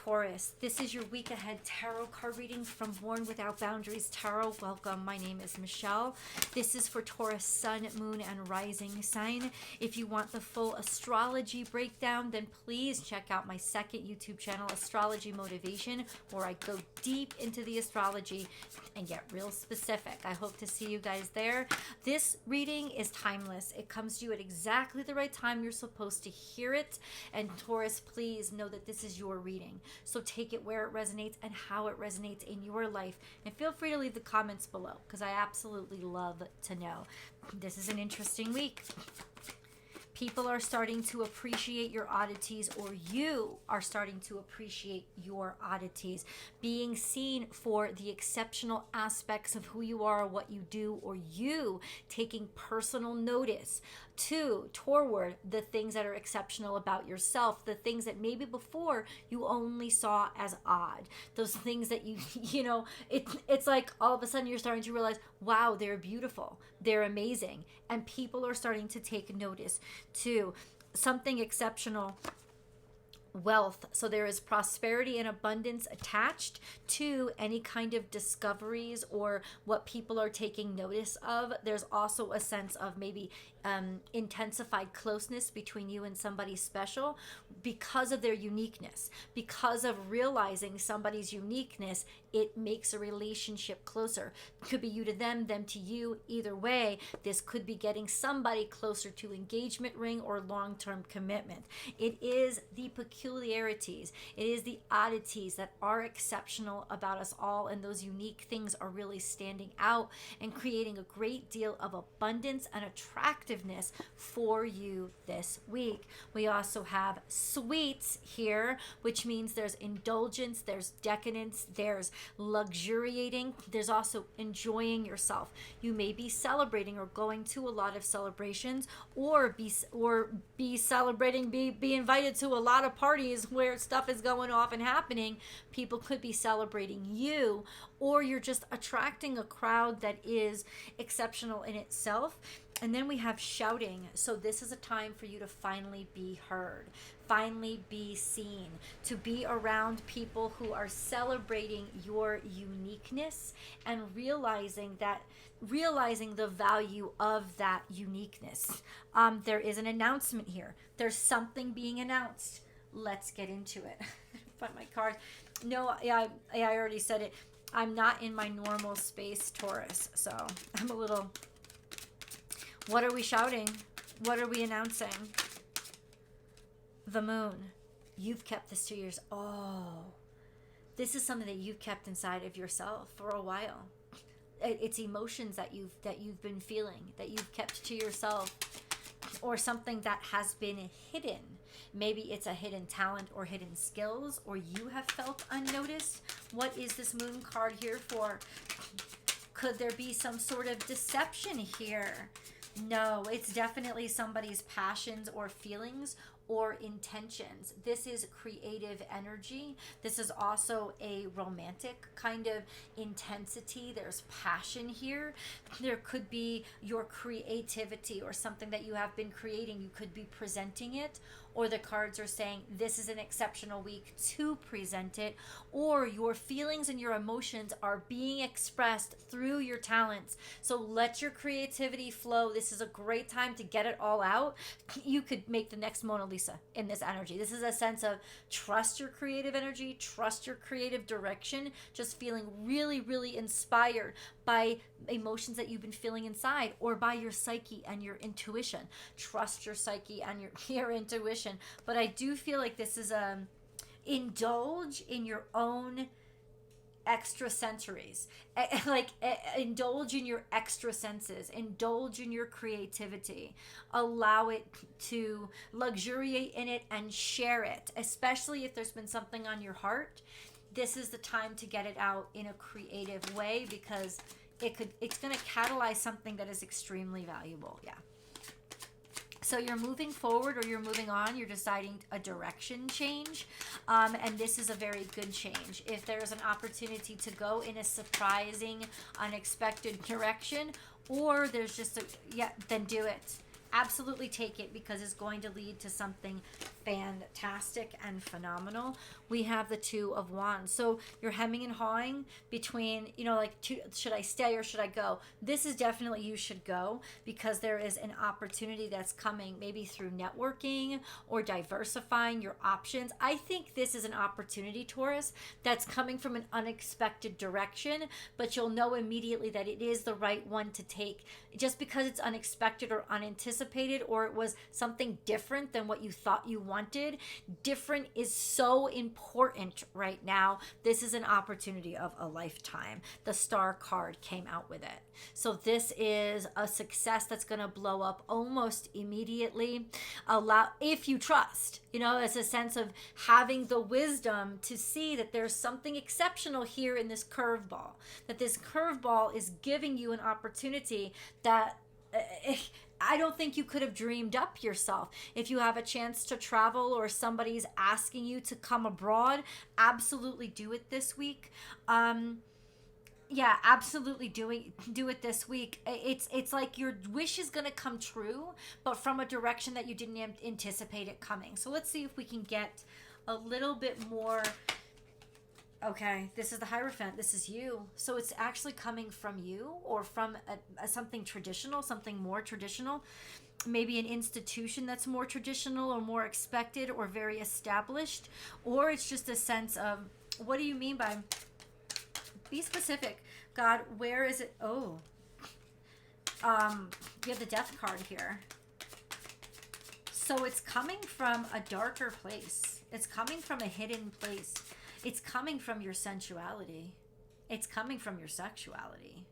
Taurus, this is your week ahead tarot card reading from Born Without Boundaries Tarot. Welcome. My name is Michelle. This is for Taurus sun, moon, and rising sign. If you want the full astrology breakdown, then please check out my second YouTube channel, Astrology Motivation, where I go deep into the astrology and get real specific. I hope to see you guys there. This reading is timeless. It comes to you at exactly the right time you're supposed to hear it. And Taurus, please know that this is your reading. So take it where it resonates and how it resonates in your life. And feel free to leave the comments below because I absolutely love to know. This is an interesting week. People are starting to appreciate your oddities, or you are starting to appreciate your oddities. Being seen for the exceptional aspects of who you are, what you do, or you taking personal notice toward the things that are exceptional about yourself, the things that maybe before you only saw as odd, those things that it's like all of a sudden you're starting to realize, wow, they're beautiful, they're amazing, and people are starting to take notice too. Something exceptional. Wealth. So there is prosperity and abundance attached to any kind of discoveries or what people are taking notice of. There's also a sense of maybe intensified closeness between you and somebody special because of their uniqueness. Because of realizing somebody's uniqueness, it makes a relationship closer. It could be you to them, them to you. Either way, this could be getting somebody closer to engagement ring or long-term commitment. It is the peculiarities, it is the oddities that are exceptional about us all, and those unique things are really standing out and creating a great deal of abundance and attractiveness for you this week. We also have sweets here, which means there's indulgence, there's decadence, there's luxuriating, there's also enjoying yourself. You may be celebrating or going to a lot of celebrations, or be celebrating, be invited to a lot of parties where stuff is going off and happening. People could be celebrating you, or you're just attracting a crowd that is exceptional in itself. And then we have shouting. So this is a time for you to finally be heard, finally be seen, to be around people who are celebrating your uniqueness and realizing the value of that uniqueness. There is an announcement here. There's something being announced. Let's get into it. Find my card. No, I already said it. I'm not in my normal space, Taurus. So I'm a little... What are we shouting? What are we announcing? The moon. You've kept this to yours. Oh, this is something that you've kept inside of yourself for a while. It's emotions that you've been feeling, that you've kept to yourself, or something that has been hidden. Maybe it's a hidden talent or hidden skills, or you have felt unnoticed. What is this moon card here for? Could there be some sort of deception here? No, it's definitely somebody's passions or feelings or intentions. This is creative energy. This is also a romantic kind of intensity. There's passion here. There could be your creativity or something that you have been creating. You could be presenting it, or the cards are saying this is an exceptional week to present it, or your feelings and your emotions are being expressed through your talents. So let your creativity flow. This is a great time to get it all out. You could make the next Mona Lisa in this energy. This is a sense of trust your creative energy, trust your creative direction, just feeling really, really inspired by emotions that you've been feeling inside, or by your psyche and your intuition. Trust your psyche and your intuition. But I do feel like this is indulge in your own extra sensories, indulge in your extra senses, indulge in your creativity, allow it to luxuriate in it and share it, especially if there's been something on your heart. This is the time to get it out in a creative way, because it's going to catalyze something that is extremely valuable. Yeah. So you're moving forward or you're moving on, you're deciding a direction change, and this is a very good change. If there's an opportunity to go in a surprising, unexpected direction, or there's just then do it. Absolutely take it, because it's going to lead to something fantastic and phenomenal. We have the Two of Wands. So you're hemming and hawing between, you know, like, should I stay or should I go? This is definitely you should go, because there is an opportunity that's coming, maybe through networking or diversifying your options. I think this is an opportunity, Taurus, that's coming from an unexpected direction, but you'll know immediately that it is the right one to take, just because it's unexpected or unanticipated, or it was something different than what you thought you wanted. Different is so important right now. This is an opportunity of a lifetime. The Star card came out with it. So this is a success that's going to blow up almost immediately. If you trust, you know, as a sense of having the wisdom to see that there's something exceptional here in this curveball, that this curveball is giving you an opportunity that I don't think you could have dreamed up yourself. If you have a chance to travel, or somebody's asking you to come abroad, absolutely do it this week. Yeah, absolutely do it this week. It's like your wish is going to come true, but from a direction that you didn't anticipate it coming. So let's see if we can get a little bit more. Okay, this is the Hierophant. This is you. So it's actually coming from you, or from something traditional, something more traditional. Maybe an institution that's more traditional or more expected or very established. Or it's just a sense of, what do you mean by, be specific. God, where is it? Oh, you have the Death card here. So it's coming from a darker place. It's coming from a hidden place. It's coming from your sensuality. It's coming from your sexuality.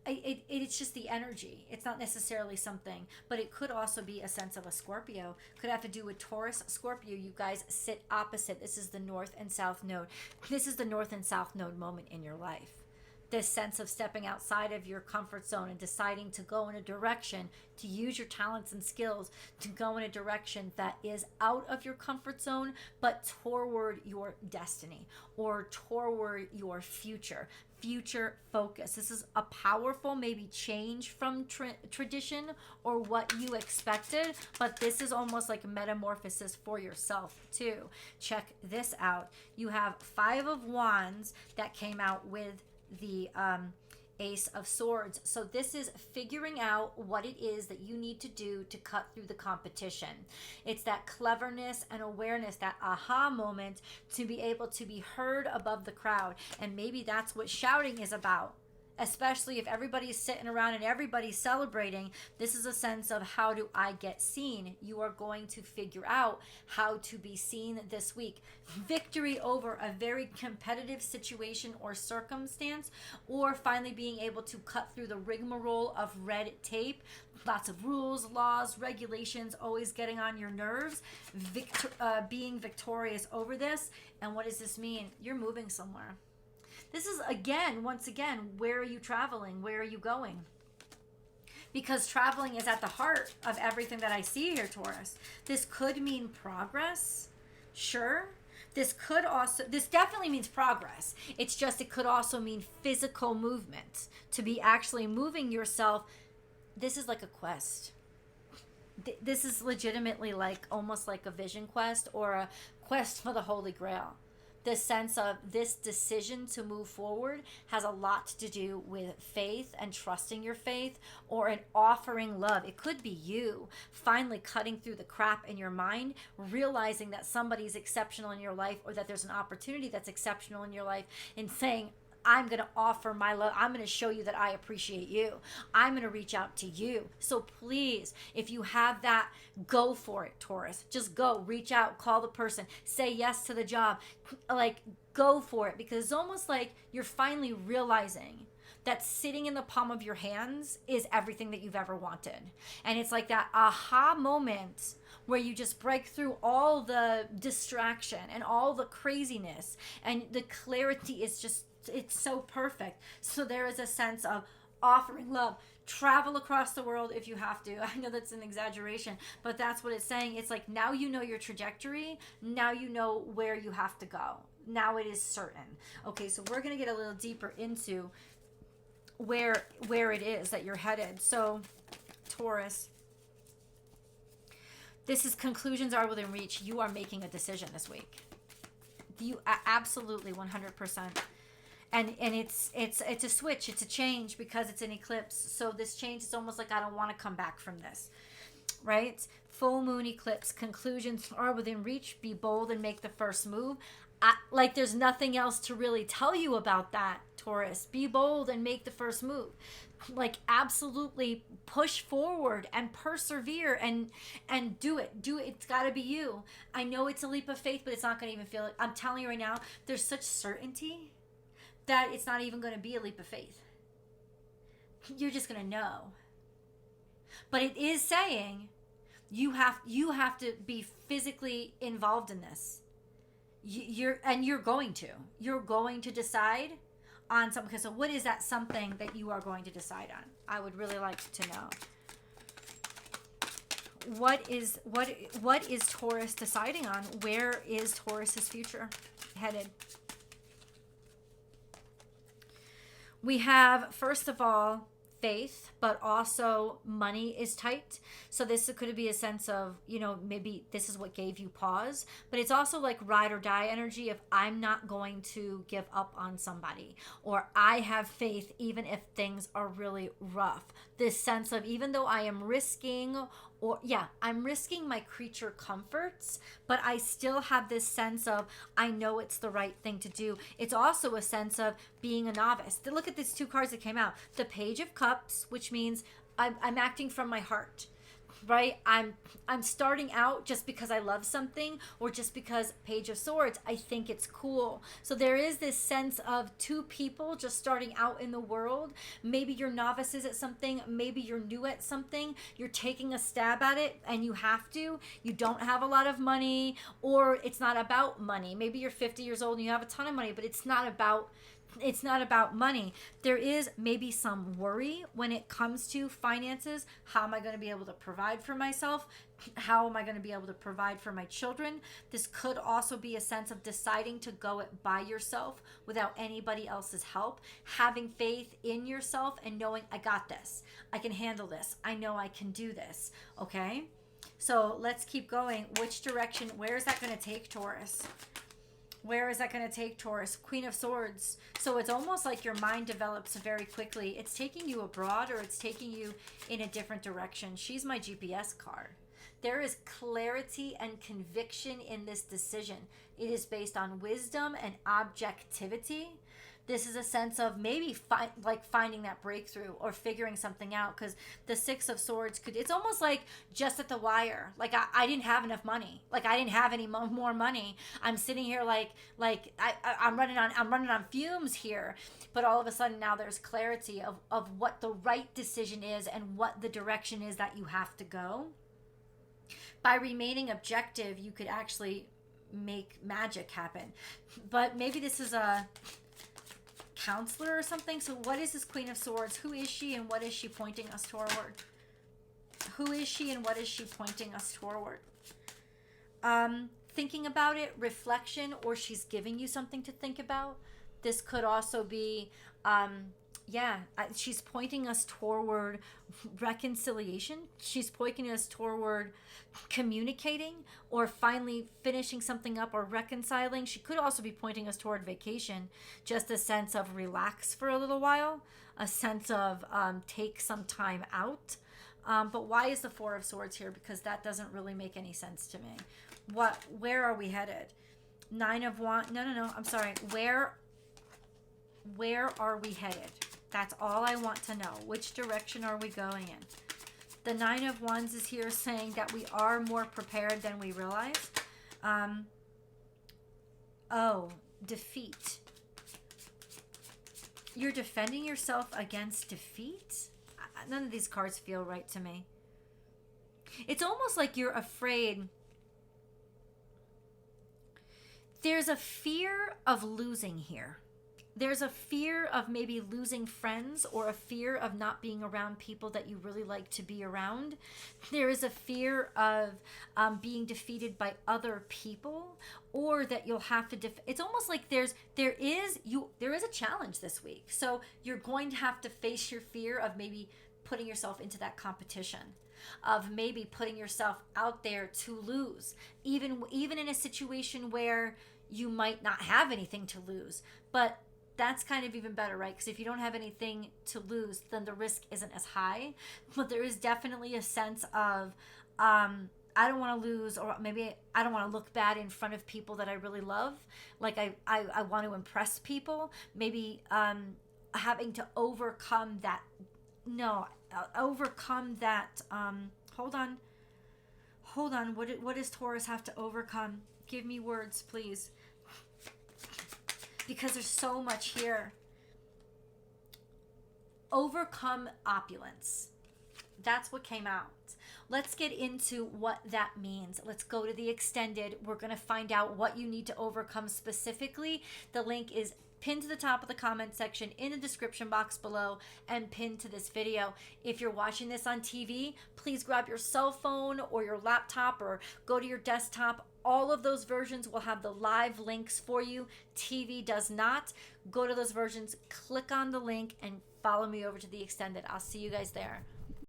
It's just the energy. It's not necessarily something, but it could also be a sense of a Scorpio. Could have to do with Taurus, Scorpio. You guys sit opposite. This is the North and South node. This is the North and South node moment in your life. This sense of stepping outside of your comfort zone and deciding to go in a direction, to use your talents and skills, to go in a direction that is out of your comfort zone, but toward your destiny, or toward your future focus. This is a powerful maybe change from tradition or what you expected, but this is almost like a metamorphosis for yourself too. Check this out. You have Five of Wands that came out with the Ace of Swords. So this is figuring out what it is that you need to do to cut through the competition. It's that cleverness and awareness, that aha moment, to be able to be heard above the crowd. And maybe that's what shouting is about. Especially if everybody's sitting around and everybody's celebrating, this is a sense of, how do I get seen? You are going to figure out how to be seen this week. Victory over a very competitive situation or circumstance, or finally being able to cut through the rigmarole of red tape. Lots of rules, laws, regulations, always getting on your nerves. Being victorious over this. And what does this mean? You're moving somewhere. This is, once again, where are you traveling? Where are you going? Because traveling is at the heart of everything that I see here, Taurus. This could mean progress. Sure. This definitely means progress. It's just, it could also mean physical movement. To be actually moving yourself. This is like a quest. This is legitimately like, almost like a vision quest, or a quest for the Holy Grail. The sense of this decision to move forward has a lot to do with faith and trusting your faith, or an offering love. It could be you finally cutting through the crap in your mind, realizing that somebody's exceptional in your life, or that there's an opportunity that's exceptional in your life, and saying, I'm going to offer my love. I'm going to show you that I appreciate you. I'm going to reach out to you. So please, if you have that, go for it, Taurus. Just go, reach out, call the person, say yes to the job. Like, go for it, because it's almost like you're finally realizing that sitting in the palm of your hands is everything that you've ever wanted. And it's like that aha moment where you just break through all the distraction and all the craziness, and the clarity is just, it's so perfect. So there is a sense of offering love. Travel across the world if you have to. I know that's an exaggeration, but that's what it's saying. It's like, now you know your trajectory. Now you know where you have to go. Now it is certain. Okay, so we're going to get a little deeper into where it is that you're headed. So Taurus, This is conclusions are within reach. You are making a decision this week. You absolutely 100%. And it's a switch. It's a change because it's an eclipse. So this change is almost like I don't want to come back from this. Right? Full moon eclipse. Conclusions are within reach. Be bold and make the first move. Like there's nothing else to really tell you about that, Taurus. Be bold and make the first move. Like absolutely push forward and persevere and do it. It's got to be you. I know it's a leap of faith, but it's not going to even feel it. I'm telling you right now, there's such certainty that it's not even going to be a leap of faith. You're just going to know. But it is saying you have to be physically involved in this. You're going to decide on something. Okay, so what is that something that you are going to decide on? I would really like to know. What is Taurus deciding on? Where is Taurus's future headed? We have, first of all, faith, but also money is tight. So this could be a sense of, maybe this is what gave you pause, but it's also like ride or die energy of I'm not going to give up on somebody, or I have faith even if things are really rough. This sense of even though I am risking I'm risking my creature comforts, but I still have this sense of I know it's the right thing to do. It's also a sense of being a novice. Look at these two cards that came out. The Page of Cups, which means I'm acting from my heart, right? I'm starting out just because I love something, or just because Page of Swords, I think it's cool. So there is this sense of two people just starting out in the world. Maybe you're novices at something. Maybe you're new at something. You're taking a stab at it and you have to. You don't have a lot of money, or it's not about money. Maybe you're 50 years old and you have a ton of money, but it's not about money. There is maybe some worry when it comes to finances. How am I going to be able to provide for myself? How am I going to be able to provide for my children? This could also be a sense of deciding to go it by yourself without anybody else's help, having faith in yourself and knowing I got this. I can handle this. I know I can do this. Okay? So let's keep going. Which direction? Where is that going to take Taurus? Where is that going to take Taurus? Queen of Swords. So it's almost like your mind develops very quickly. It's taking you abroad, or it's taking you in a different direction. She's my GPS card. There is clarity and conviction in this decision. It is based on wisdom and objectivity. This is a sense of maybe finding that breakthrough or figuring something out, because the Six of Swords it's almost like just at the wire. Like I didn't have enough money. Like I didn't have any more money. I'm sitting here I'm running on fumes here. But all of a sudden now there's clarity of what the right decision is and what the direction is that you have to go. By remaining objective, you could actually make magic happen. But maybe this is a counselor or something. So what is this Queen of Swords? Who is she and what is she pointing us toward? Who is she and what is she pointing us toward? Thinking about it, reflection, or she's giving you something to think about. This could also be she's pointing us toward reconciliation. She's pointing us toward communicating or finally finishing something up or reconciling. She could also be pointing us toward vacation, just a sense of relax for a little while, a sense of take some time out. But why is the Four of Swords here? Because that doesn't really make any sense to me. Where are we headed? Nine of Wands. No. I'm sorry. Where are we headed? That's all I want to know. Which direction are we going in? The Nine of Wands is here saying that we are more prepared than we realize. Defeat. You're defending yourself against defeat? None of these cards feel right to me. It's almost like you're afraid. There's a fear of losing here. There's a fear of maybe losing friends, or a fear of not being around people that you really like to be around. There is a fear of being defeated by other people, or that you'll have to it's almost like there is a challenge this week. So you're going to have to face your fear of maybe putting yourself into that competition. of maybe putting yourself out there to lose, even in a situation where you might not have anything to lose. But that's kind of even better, right? Because if you don't have anything to lose, then the risk isn't as high. But there is definitely a sense of I don't want to lose, or maybe I don't want to look bad in front of people that I really love. Like I want to impress people. Maybe having to overcome that. No, overcome that. Hold on. What does Taurus have to overcome? Give me words, please. Because there's so much here. Overcome opulence. That's what came out. Let's get into what that means. Let's go to the extended. We're going to find out what you need to overcome specifically. The link is pinned to the top of the comment section, in the description box below, and pinned to this video. If you're watching this on TV, please grab your cell phone or your laptop or go to your desktop. All of those versions will have the live links for you. TV does not. Go to those versions, click on the link, and follow me over to the extended. I'll see you guys there.